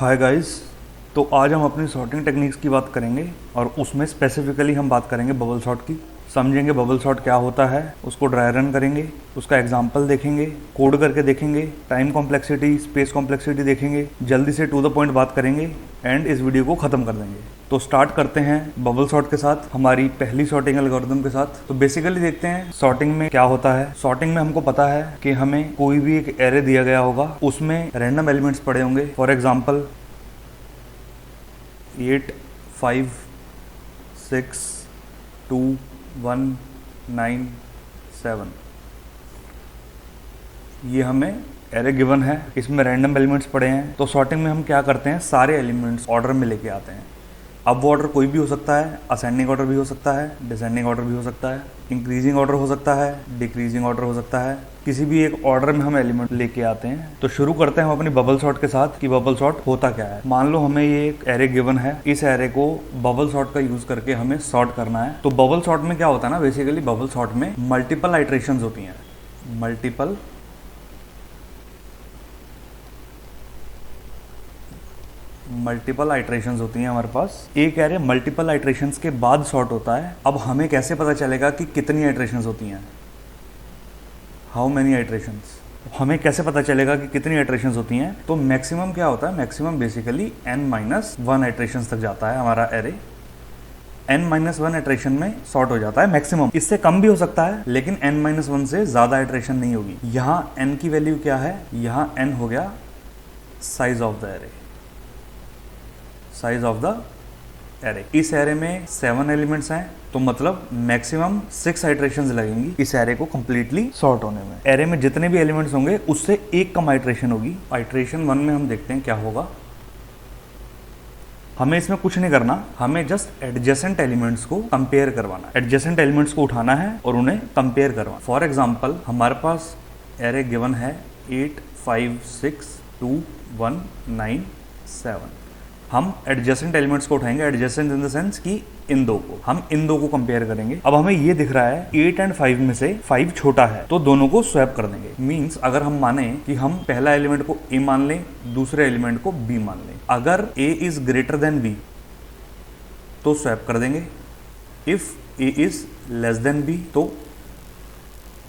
Hi guys. तो आज हम अपनी सॉर्टिंग टेक्निक्स की बात करेंगे और उसमें स्पेसिफिकली हम बात करेंगे बबल सॉर्ट की। समझेंगे बबल सॉर्ट क्या होता है, उसको ड्राई रन करेंगे, उसका एग्जांपल देखेंगे, कोड करके देखेंगे, टाइम कॉम्प्लेक्सिटी, स्पेस कॉम्प्लेक्सिटी देखेंगे, जल्दी से टू द पॉइंट बात करेंगे एंड इस वीडियो को ख़त्म कर देंगे। तो स्टार्ट करते हैं बबल सॉर्ट के साथ, हमारी पहली सॉर्टिंग एल्गोरिथम के साथ। तो बेसिकली देखते हैं सॉर्टिंग में क्या होता है। सॉर्टिंग में हमको पता है कि हमें कोई भी एक एरे दिया गया होगा, उसमें रैंडम एलिमेंट्स पड़े होंगे। फॉर एग्जाम्पल 8, 5, 6, 2, 1, 9, 7 ये हमें एरे गिवन है, इसमें रैंडम एलिमेंट्स पड़े हैं। तो सॉर्टिंग में हम क्या करते हैं, सारे एलिमेंट्स ऑर्डर में लेके आते हैं। अब वो ऑर्डर कोई भी हो सकता है, असेंडिंग ऑर्डर भी हो सकता है, डिसेंडिंग ऑर्डर भी हो सकता है, इंक्रीजिंग ऑर्डर हो सकता है, डिक्रीजिंग ऑर्डर हो सकता है। किसी भी एक ऑर्डर में हम एलिमेंट लेके आते हैं। तो शुरू करते हैं हम अपनी बबल सॉर्ट के साथ कि बबल सॉर्ट होता क्या है। मान लो हमें ये एक एरे गिवन है, इस एरे को बबल सॉर्ट का यूज करके हमें सॉर्ट करना है। तो बबल सॉर्ट में क्या होता है ना, बेसिकली बबल सॉर्ट में मल्टीपल आइट्रेशंस होती हैं। मल्टीपल आइट्रेशंस होती हैं हमारे पास। एक एरे मल्टीपल आइट्रेशंस के बाद सॉर्ट होता है। अब हमें कैसे पता चलेगा कि कितनी आइट्रेशंस होती हैं, हाउ मेनी आइट्रेशंस, हमें कैसे पता चलेगा कि कितनी आइट्रेशंस होती हैं। तो मैक्सिमम क्या होता है, मैक्सिमम बेसिकली n-1 आइट्रेशंस तक जाता है हमारा एरे। n-1 आइट्रेशन में सॉर्ट हो जाता है मैक्सिमम। इससे कम भी हो सकता है लेकिन n-1 से ज्यादा आइट्रेशन नहीं होगी। यहाँ n की वैल्यू क्या है, यहाँ n हो गया size of the array, size of the array. इस एरे में 7 एलिमेंट्स हैं, तो मतलब मैक्सिमम 6 आइट्रेशंस लगेंगी इस एरे को कंप्लीटली सॉर्ट होने में। एरे में जितने भी एलिमेंट्स होंगे उससे एक कम आइट्रेशन होगी। आइट्रेशन 1 में हम देखते हैं क्या होगा। हमें इसमें कुछ नहीं करना, हमें जस्ट एडजेसेंट एलिमेंट्स को कंपेयर करवाना। एडजेसेंट एलिमेंट्स को उठाना है और उन्हें कंपेयर करवाना। फॉर एग्जाम्पल हमारे पास एरे गिवन है 8, 5, 6, 2, 1, 9, 7। हम एडजेसेंट एलिमेंट्स को उठाएंगे, एडजेसेंट इन द सेंस कि इन दो को, हम इन दो को कंपेयर करेंगे। अब हमें ये दिख रहा है 8 एंड 5 में से 5 छोटा है, तो दोनों को स्वैप कर देंगे। मींस अगर हम माने कि हम पहला एलिमेंट को ए मान लें, दूसरे एलिमेंट को बी मान लें। अगर A is greater than B तो स्वैप कर देंगे। If A is less than B तो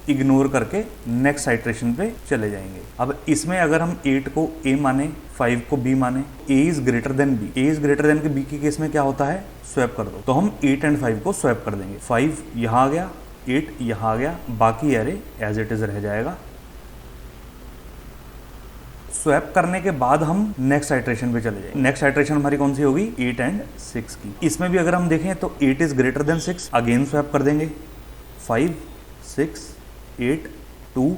इग्नोर करके नेक्स्ट आइट्रेशन पे चले जाएंगे। अब इसमें अगर हम 8 को ए माने, 5 को बी माने, a is greater than b, a is greater than के बी के केस में क्या होता है, स्वैप कर दो। तो हम 8 एंड 5 को स्वैप कर देंगे। 5 यहाँ आ गया, 8 यहाँ आ गया, बाकी एरे एज इट इज रह जाएगा। स्वैप करने के बाद हम नेक्स्ट आइट्रेशन पे चले जाएंगे। नेक्स्ट आइट्रेशन हमारी कौन सी होगी, 8 एंड 6 की। इसमें भी अगर हम देखें तो 8 is greater then 6, again swap कर देंगे। 5, 6, 8, 2,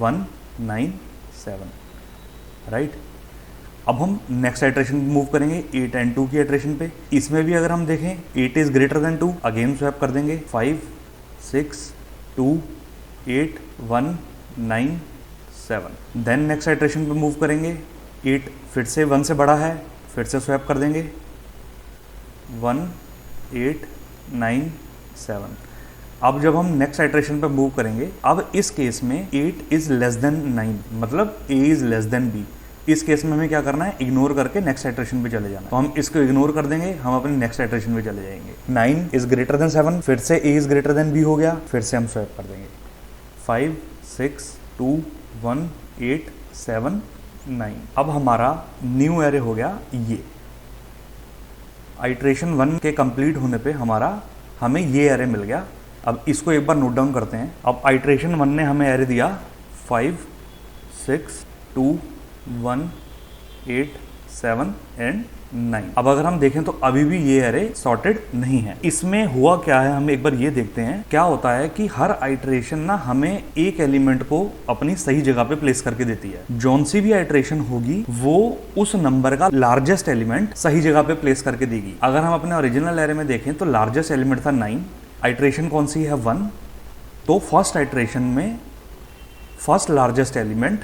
1, 9, 7, राइट। अब हम नेक्स्ट आइट्रेशन मूव करेंगे 8 एंड 2 की आइट्रेशन पे। इसमें भी अगर हम देखें 8 is greater then 2, again swap कर देंगे। 5, 6, 2, 8, 1, 9, 7। देन नेक्स्ट आइट्रेशन पे मूव करेंगे। 8 फिर से 1 से बड़ा है, फिर से स्वैप कर देंगे। 1, 8, 9, 7। अब जब हम नेक्स्ट आइट्रेशन पे मूव करेंगे, अब इस केस में 8 इज लेस देन 9, मतलब a is less then b। इस केस में हमें क्या करना है, इग्नोर करके नेक्स्ट आइट्रेशन पे चले जाना। तो हम इसको इग्नोर कर देंगे, हम अपने नेक्स्ट आइट्रेशन पे चले जाएंगे। 9 इज ग्रेटर देन 7, फिर से a is greater then b हो गया, फिर से हम स्वैप कर देंगे। 5, 6, 2, 1, 8, 7, 9। अब हमारा न्यू एरे हो गया ये। आइट्रेशन 1 के कंप्लीट होने पे हमें ये एरे मिल गया। अब इसको एक बार नोट डाउन करते हैं। अब आइट्रेशन 1 ने हमें एरे दिया 5, 6, 2, 1, 8, 7 एंड 9। अब अगर हम देखें तो अभी भी ये एरे सॉर्टेड नहीं है। इसमें हुआ क्या है, हम एक बार ये देखते हैं। क्या होता है कि हर आइट्रेशन ना हमें एक एलिमेंट को अपनी सही जगह पे प्लेस करके देती है। जौन सी भी आइट्रेशन होगी वो उस नंबर का लार्जेस्ट एलिमेंट सही जगह पे प्लेस करके देगी। अगर हम अपने ओरिजिनल एरे में देखें तो लार्जेस्ट एलिमेंट था 9, आइट्रेशन कौन सी है 1, तो फर्स्ट आइट्रेशन में फर्स्ट लार्जेस्ट एलिमेंट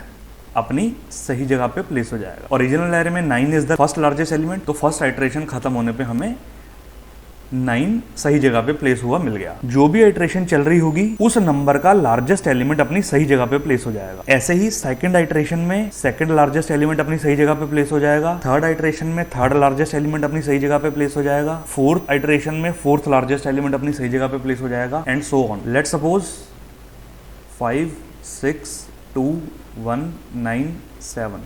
अपनी सही जगह पे प्लेस हो जाएगा। ओरिजिनल एरे में 9 is the first largest element, तो फर्स्ट आइट्रेशन खत्म होने पे हमें 9 सही जगह पे प्लेस हुआ मिल गया। जो भी आइट्रेशन चल रही होगी उस नंबर का लार्जेस्ट एलिमेंट अपनी सही जगह पे प्लेस हो जाएगा। ऐसे ही सेकंड आइट्रेशन में सेकंड लार्जेस्ट एलिमेंट अपनी सही जगह पे प्लेस हो जाएगा। थर्ड आइट्रेशन में थर्ड लार्जेस्ट एलिमेंट अपनी सही जगह पे प्लेस हो जाएगा। फोर्थ आइट्रेशन में फोर्थ लार्जेस्ट एलिमेंट अपनी सही जगह पे प्लेस हो जाएगा, and so on. Let's suppose 5 6 2 1 9 7।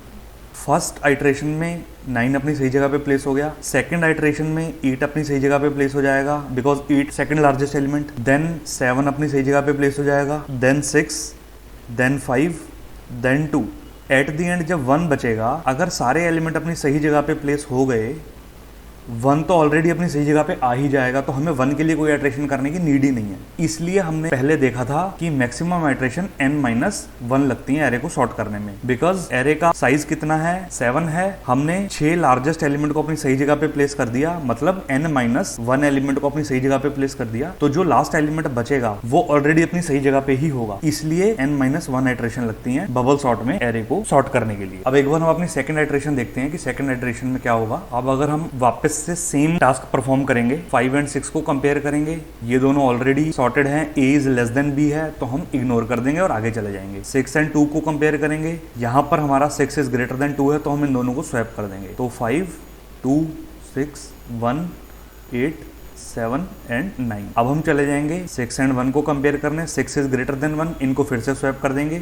First iteration में 9 अपनी सही जगह पे प्लेस हो गया। सेकंड आइट्रेशन में 8 अपनी सही जगह पे प्लेस हो जाएगा because 8 second largest element. Then 7 अपनी सही जगह पे प्लेस हो जाएगा, then 6, then 5, then 2। At the end जब 1 बचेगा, अगर सारे एलिमेंट अपनी सही जगह पे प्लेस हो गए, 1 तो ऑलरेडी अपनी सही जगह पे आ ही जाएगा, तो हमें 1 के लिए कोई आइट्रेशन करने की नीड ही नहीं है। इसलिए हमने पहले देखा था कि मैक्सिमम आइट्रेशन n-1 लगती है एरे को सॉर्ट करने में, बिकॉज एरे का साइज कितना है, 7 है। हमने 6 लार्जेस्ट एलिमेंट को अपनी सही जगह पे प्लेस कर दिया, मतलब n-1 एलिमेंट को अपनी सही जगह पे प्लेस कर दिया, तो जो लास्ट एलिमेंट बचेगा वो ऑलरेडी अपनी सही जगह पे ही होगा। इसलिए n-1 आइट्रेशन लगती है बबल सॉर्ट में एरे को सॉर्ट करने के लिए। अब एक बार हम अपनी सेकंड आइट्रेशन देखते हैं कि सेकंड आइट्रेशन में क्या होगा। अब अगर हम वापस से सेम टास्क परफॉर्म करेंगे, 5 एंड 6 को कंपेयर करेंगे, ये दोनों ऑलरेडी सॉर्टेड हैं, a is less then b है, तो हम इग्नोर कर देंगे और आगे चले जाएंगे। 6 एंड 2 को कंपेयर करेंगे, यहाँ पर हमारा 6 इज ग्रेटर देन 2 है, तो हम इन दोनों को स्वैप कर देंगे। तो 5 2 6 1 8 7 एंड 9। अब हम चले जाएंगे 6 एंड 1 को कंपेयर करने, 6 इज ग्रेटर देन 1, इनको फिर से स्वैप कर देंगे।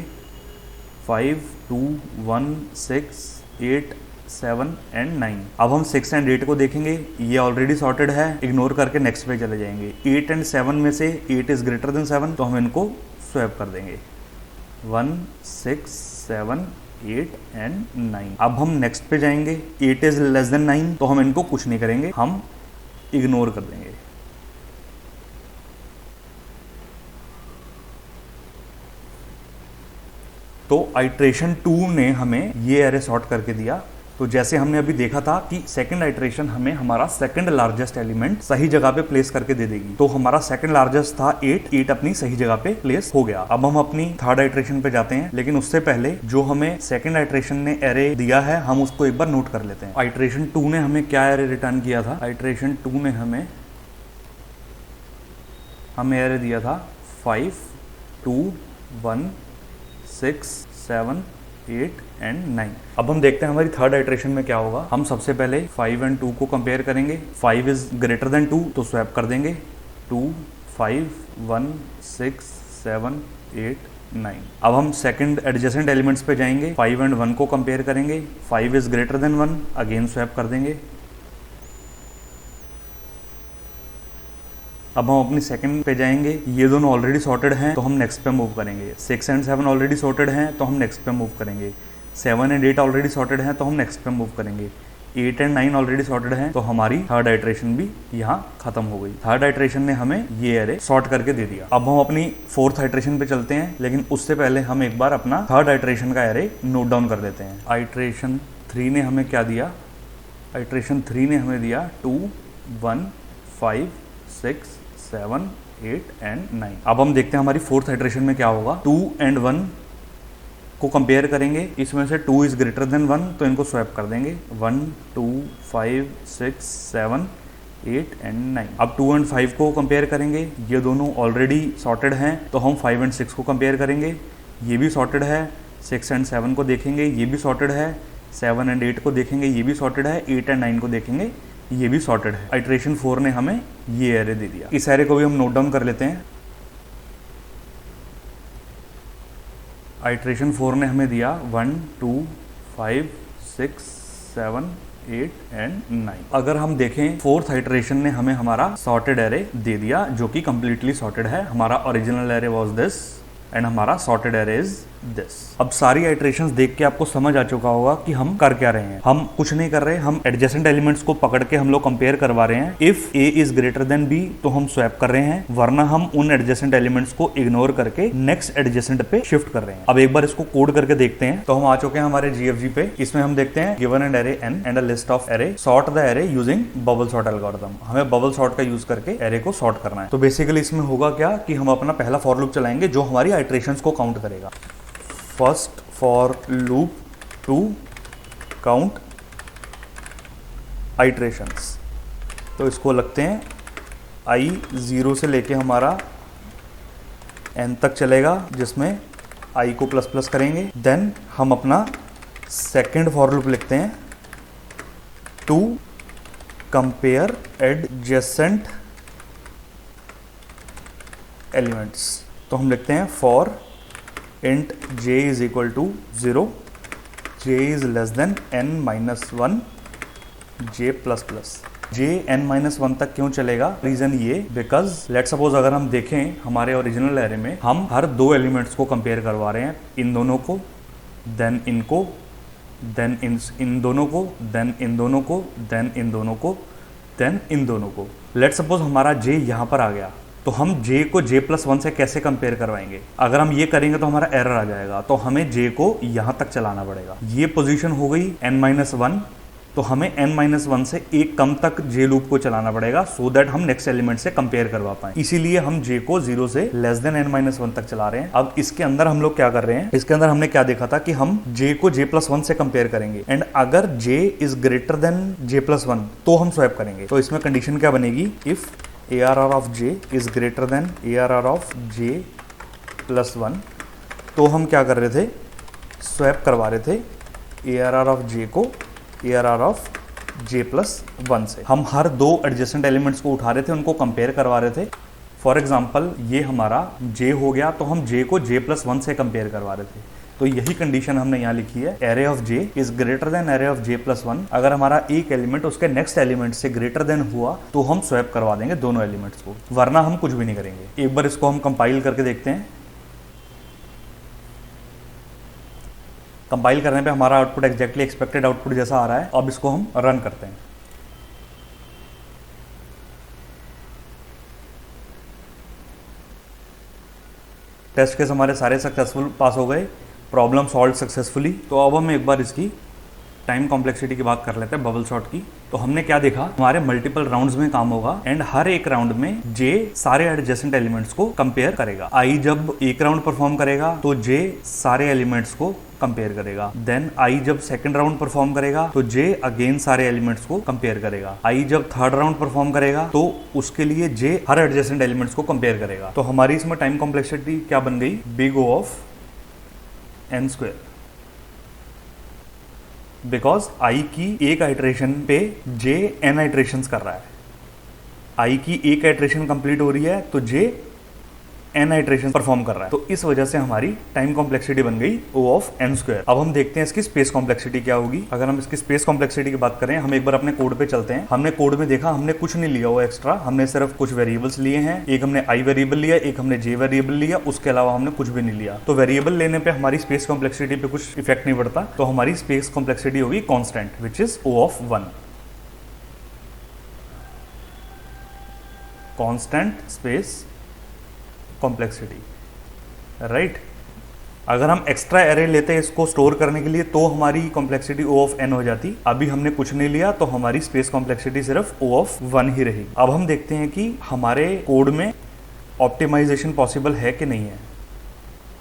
5 2 1 6 8 7 एंड 9। अब हम 6 एंड 8 को देखेंगे, ये ऑलरेडी सॉर्टेड है, इग्नोर करके नेक्स्ट पे चले जाएंगे। 8 एंड 7 में से 8 इज ग्रेटर देन 7, तो हम इनको स्वैप कर देंगे। 1 6 7 8 एंड 9। अब हम नेक्स्ट पे जाएंगे, 8 इज लेस देन 9, तो हम इनको कुछ नहीं करेंगे, हम इग्नोर कर देंगे। तो आइट्रेशन 2 ने हमें ये एरे सॉर्ट करके दिया। तो जैसे हमने अभी देखा था कि सेकंड आइट्रेशन हमें हमारा सेकंड लार्जेस्ट एलिमेंट सही जगह पे प्लेस करके दे देगी। तो हमारा सेकंड लार्जेस्ट था 8 अपनी सही जगह पे प्लेस हो गया। अब हम अपनी थर्ड आइट्रेशन पे जाते हैं, लेकिन उससे पहले जो हमें सेकंड आइट्रेशन ने एरे दिया है, हम उसको एक बार नोट कर लेते हैं। आइट्रेशन 2 ने हमें क्या एरे रिटर्न किया था? आइट्रेशन 2 ने हमें एरे दिया था 5 2 1 6 7 8 एंड 9। अब हम देखते हैं हमारी थर्ड आइट्रेशन में क्या होगा। हम सबसे पहले 5 एंड 2 को कंपेयर करेंगे। 5 इज ग्रेटर देन 2, तो स्वैप कर देंगे। 2 5 1 6 7 8 9। अब हम सेकंड एडजेसेंट एलिमेंट्स पे जाएंगे, 5 एंड 1 को कंपेयर करेंगे। 5 is greater then 1, again swap कर देंगे। अब हम अपनी सेकंड पे जाएंगे, ये दोनों ऑलरेडी सॉर्टेड हैं, तो हम नेक्स्ट पे मूव करेंगे। 6 एंड 7 ऑलरेडी सॉर्टेड हैं, तो हम नेक्स्ट पे मूव करेंगे। 7 एंड 8 ऑलरेडी सॉर्टेड हैं, तो हम नेक्स्ट पे मूव करेंगे। 8 एंड 9 ऑलरेडी सॉर्टेड हैं, तो हमारी थर्ड आइट्रेशन भी यहाँ खत्म हो गई। थर्ड आइट्रेशन ने हमें ये एरे सॉर्ट करके दे दिया। अब हम अपनी फोर्थ आइट्रेशन पे चलते हैं, लेकिन उससे पहले हम एक बार अपना थर्ड आइट्रेशन का एरे नोट डाउन कर देते हैं। आइट्रेशन 3 ने हमें क्या दिया? आइट्रेशन 3 ने हमें दिया 2 1 5 6 7 8 एंड 9। अब हम देखते हैं हमारी फोर्थ आइट्रेशन में क्या होगा। 2 एंड 1 को कंपेयर करेंगे, इसमें से 2 इज ग्रेटर देन 1, तो इनको स्वैप कर देंगे। 1 2 5 6 7 8 एंड 9। अब 2 एंड 5 को कंपेयर करेंगे, ये दोनों ऑलरेडी सॉर्टेड हैं, तो हम 5 एंड 6 को कंपेयर करेंगे, ये भी सॉर्टेड है। 6 एंड 7 को देखेंगे, ये भी सॉर्टेड है। 7 एंड 8 को देखेंगे, ये भी सॉर्टेड है। 8 एंड 9 को देखेंगे, ये भी सॉर्टेड है। आइट्रेशन 4 ने हमें ये एरे दे दिया। इस एरे को भी हम नोट डाउन कर लेते हैं। आइट्रेशन 4 ने हमें दिया 1 2 5 6 7 8 एंड 9। अगर हम देखें, फोर्थ आइट्रेशन ने हमें हमारा सॉर्टेड एरे दे दिया, जो कि कंप्लीटली सॉर्टेड है। हमारा original array was this and हमारा सॉर्टेड एरे इज दिस। अब सारी आइट्रेशंस देख के आपको समझ आ चुका होगा कि हम कर क्या रहे हैं। हम कुछ नहीं कर रहे, हम एडजेसेंट एलिमेंट्स को पकड़ के हम लोग कंपेयर करवा रहे हैं। If a is greater then b, तो हम स्वैप कर रहे हैं, वरना हम उन एडजेसेंट एलिमेंट्स को इग्नोर करके नेक्स्ट एडजेसेंट पे शिफ्ट कर रहे हैं। अब एक बार इसको कोड करके देखते हैं। तो हम आ चुके हैं हमारे GFG पे। इसमें हम देखते हैं given an array n and a list of array, sort the array using bubble sort algorithm. हमें बबल सॉर्ट का यूज करके एरे को सॉर्ट करना है। तो बेसिकली इसमें होगा क्या कि हम अपना पहला फॉर लूप चलाएंगे जो हमारी आइट्रेशंस को काउंट करेगा। First for loop to count iterations. तो इसको लगते हैं i 0 से लेके हमारा n तक चलेगा, जिसमें i को प्लस प्लस करेंगे। देन हम अपना सेकेंड फॉर लूप लिखते हैं, टू कंपेयर एडजेसेंट एलिमेंट्स। तो हम लिखते हैं for int j is equal to 0, j is less than n-1 j plus plus. j n-1 तक क्यों चलेगा? रीजन ये, बिकॉज लेट सपोज अगर हम देखें हमारे ओरिजिनल एरे में हम हर दो एलिमेंट्स को कंपेयर करवा रहे हैं, इन दोनों को, देन इनको, देन इन दोनों को, देन इन दोनों को, देन इन दोनों को, देन इन दोनों को। लेट सपोज हमारा j यहाँ पर आ गया, तो हम j को j+1 से कैसे कंपेयर करवाएंगे? अगर हम ये करेंगे तो हमारा एरर आ जाएगा, तो हमें j को यहाँ तक चलाना पड़ेगा। ये पोजीशन हो गई n-1, तो हमें n-1 से एक कम तक j लूप को चलाना पड़ेगा, सो दैट हम नेक्स्ट एलिमेंट से कंपेयर करवा पाएं। इसीलिए हम j को 0 से लेस देन n-1 तक चला रहे हैं। अब इसके अंदर हम लोग क्या कर रहे हैं, इसके अंदर हमने क्या देखा था कि हम j को j+1 से कंपेयर करेंगे, एंड अगर j is greater then j+1 तो हम स्वैप करेंगे। तो इसमें कंडीशन क्या बनेगी, if ARR of j is greater then ARR of j+1, तो हम क्या कर रहे थे, स्वैप करवा रहे थे ARR ऑफ j को ARR ऑफ j+1 से। हम हर दो एडजेसेंट एलिमेंट्स को उठा रहे थे, उनको कंपेयर करवा रहे थे। फॉर एग्जांपल ये हमारा j हो गया, तो हम j को j+1 से कंपेयर करवा रहे थे। तो यही कंडीशन हमने यहाँ लिखी है, array of j is greater then array of j+1। अगर हमारा एक एलिमेंट उसके नेक्स्ट एलिमेंट से ग्रेटर देन हुआ तो हम स्वैप करवा देंगे दोनों एलिमेंट्स को, वरना हम कुछ भी नहीं करेंगे। एक बार इसको हम कंपाइल करके देखते हैं। कंपाइल करने पे हमारा आउटपुट एग्जैक्टली एक्सपेक्टेड आउटपुट जैसा आ रहा है। अब इसको हम रन करते हैं। टेस्ट केस हमारे सारे सक्सेसफुल पास हो गए, प्रॉब्लम सॉल्व सक्सेसफुली। तो अब हम एक बार इसकी टाइम कॉम्प्लेक्सिटी की बात कर लेते हैं, बबल शॉट की। तो हमने क्या देखा, हमारे मल्टीपल राउंड्स में काम होगा, एंड हर एक राउंड में j सारे एडजेसेंट एलिमेंट्स को कंपेयर करेगा। i जब एक राउंड परफॉर्म करेगा तो j सारे एलिमेंट्स को कंपेयर करेगा। देन i जब सेकंड राउंड परफॉर्म करेगा तो j अगेन सारे एलिमेंट्स को कंपेयर करेगा। i जब थर्ड राउंड परफॉर्म करेगा तो उसके लिए j हर एडजेसेंट एलिमेंट्स को कंपेयर करेगा। तो हमारी इसमें टाइम कॉम्प्लेक्सिटी क्या बन गई, big O of n², because i की एक आइट्रेशन पे j n आइट्रेशंस कर रहा है। i की एक आइट्रेशन कंप्लीट हो रही है तो j n आइट्रेशन परफॉर्म कर रहा है। तो इस वजह से हमारी टाइम कॉम्प्लेक्सिटी बन गई O ऑफ n²। अब हम देखते हैं इसकी स्पेस कॉम्प्लेक्सिटी क्या होगी। अगर हम इसकी स्पेस कॉम्प्लेक्सिटी की बात करें, हम एक बार अपने कोड पे चलते हैं। हमने कोड में देखा, हमने कुछ नहीं लिया हुआ एक्स्ट्रा, हमने सिर्फ कुछ वेरिएबल्स लिए हैं। एक हमने i वेरिएबल लिया, एक हमने j वेरिएबल लिया, उसके अलावा हमने कुछ भी नहीं लिया। तो वेरिएबल लेने पे हमारी स्पेस कॉम्प्लेक्सिटी पे कुछ इफेक्ट नहीं पड़ता। तो हमारी स्पेस कॉम्प्लेक्सिटी होगी constant, which is O of 1। Constant space complexity, right. अगर हम एक्स्ट्रा एरे लेते हैं इसको स्टोर करने के लिए तो हमारी कॉम्प्लेक्सिटी O ऑफ n हो जाती। अभी हमने कुछ नहीं लिया तो हमारी स्पेस कॉम्प्लेक्सिटी सिर्फ O ऑफ 1 ही रहेगी। अब हम देखते हैं कि हमारे कोड में ऑप्टिमाइजेशन पॉसिबल है कि नहीं है।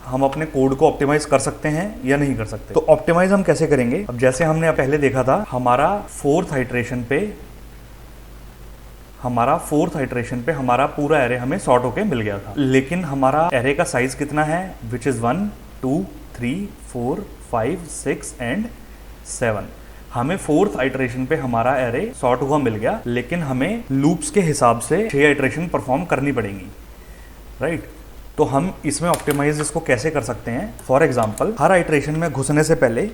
हम अपने कोड को ऑप्टिमाइज कर सकते हैं या नहीं कर सकते। तो ऑप्टिमाइज हम कैसे करेंगे, अब जैसे हमने पहले देखा था, हमारा फोर्थ आइट्रेशन पे हमारा पूरा एरे हमें सॉर्ट होके मिल गया था। लेकिन हमारा एरे का साइज कितना है, विच इज 1 2 3 4 5 6 एंड 7। हमें फोर्थ आइट्रेशन पे हमारा एरे सॉर्ट हुआ मिल गया, लेकिन हमें लूप्स के हिसाब से 6 आइट्रेशन परफॉर्म करनी पड़ेंगी, राइट। तो हम इसमें ऑप्टिमाइज इसको कैसे कर सकते हैं। फॉर एग्जाम्पल, हर आइट्रेशन में घुसने से पहले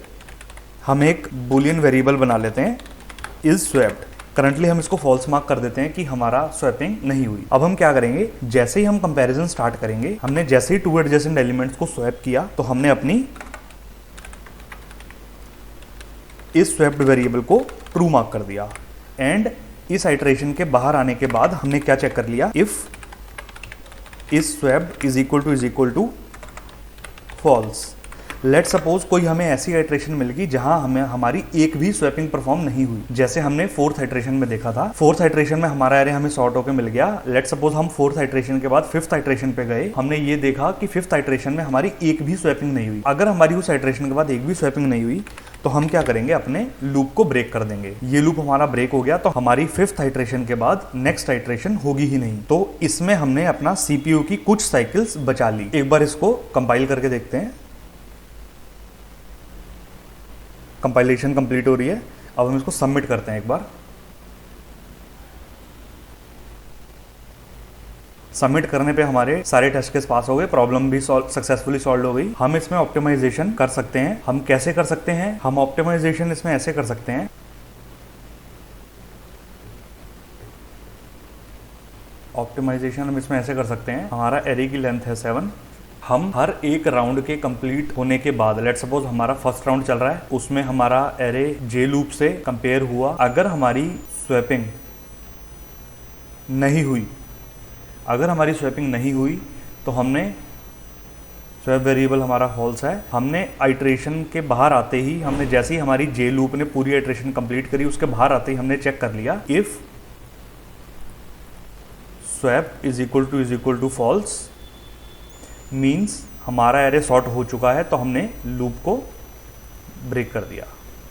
हम एक बुलियन वेरिएबल बना लेते हैं, इज स्वैप्ड। करंटली हम इसको फॉल्स मार्क कर देते हैं कि हमारा स्वैपिंग नहीं हुई। अब हम क्या करेंगे, जैसे ही हम कंपैरिजन स्टार्ट करेंगे, हमने जैसे ही टू एडजेसेंट एलिमेंट्स को स्वैप किया तो हमने अपनी इस स्वैप्ड वेरिएबल को ट्रू मार्क कर दिया। एंड इस आइट्रेशन के बाहर आने के बाद हमने क्या चेक कर लिया, if is swapped is equal to false. Let suppose कोई हमें ऐसी आइट्रेशन मिल गई जहां हमें हमारी एक भी स्वैपिंग परफॉर्म नहीं हुई, जैसे हमने फोर्थ आइट्रेशन में देखा था। फोर्थ आइट्रेशन में हमारा एरे हमें सॉर्ट होकर मिल गया। लेट सपोज हम फोर्थ आइट्रेशन के बाद फिफ्थ आइट्रेशन पे गए, हमने ये देखा कि फिफ्थ आइट्रेशन में हमारी एक भी स्वैपिंग नहीं हुई। अगर हमारी उस आइट्रेशन के बाद एक भी स्वैपिंग नहीं हुई तो हम क्या करेंगे, अपने लूप को ब्रेक कर देंगे। ये लूप हमारा ब्रेक हो गया तो हमारी 5th आइट्रेशन के बाद नेक्स्ट आइट्रेशन होगी ही नहीं। तो इसमें हमने अपना सीपीयू की कुछ साइकिल्स बचा ली। एक बार इसको कंपाइल करके देखते हैं। कंपाइलेशन कंप्लीट हो रही है। अब हम इसको सबमिट करते हैं एक बार। सबमिट करने पे हमारे सारे टेस्ट केस पास हो गए, प्रॉब्लम भी सक्सेसफुली सॉल्व हो गई। हम इसमें ऑप्टिमाइजेशन कर सकते हैं। हम कैसे कर सकते हैं? हम ऑप्टिमाइजेशन इसमें ऐसे कर सकते हैं। ऑप्टिमाइजेशन हम इसमें ऐसे कर सकते हैं, हमारा एरे की लेंथ है 7। हम हर एक राउंड के कंप्लीट होने के बाद, लेट सपोज हमारा फर्स्ट राउंड चल रहा है, उसमें हमारा एरे जे लूप से कंपेयर हुआ। अगर हमारी स्वैपिंग नहीं हुई, तो हमने स्वैप वेरिएबल हमारा फॉल्स है। हमने आइट्रेशन के बाहर आते ही, हमने जैसे ही हमारी जे लूप ने पूरी आइट्रेशन कंप्लीट करी, उसके बाहर आते ही हमने चेक कर लिया if swap is equal to false, means हमारा एरे सॉर्ट हो चुका है। तो हमने लूप को ब्रेक कर दिया।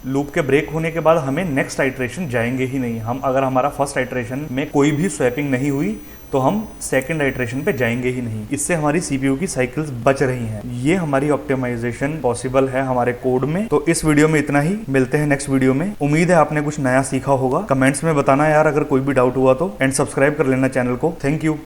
लूप के ब्रेक होने के बाद हमें नेक्स्ट आइट्रेशन जाएंगे ही नहीं। हम अगर हमारा फर्स्ट आइट्रेशन में कोई भी स्वैपिंग नहीं हुई तो हम सेकंड आइट्रेशन पे जाएंगे ही नहीं। इससे हमारी सीपीयू की साइकिल्स बच रही हैं। ये हमारी ऑप्टिमाइजेशन पॉसिबल है हमारे कोड में। तो इस वीडियो में इतना ही, मिलते हैं नेक्स्ट वीडियो में। उम्मीद है आपने कुछ नया सीखा होगा। कमेंट्स में बताना यार अगर कोई भी डाउट हुआ तो, एंड सब्सक्राइब कर लेना चैनल को। Thank you.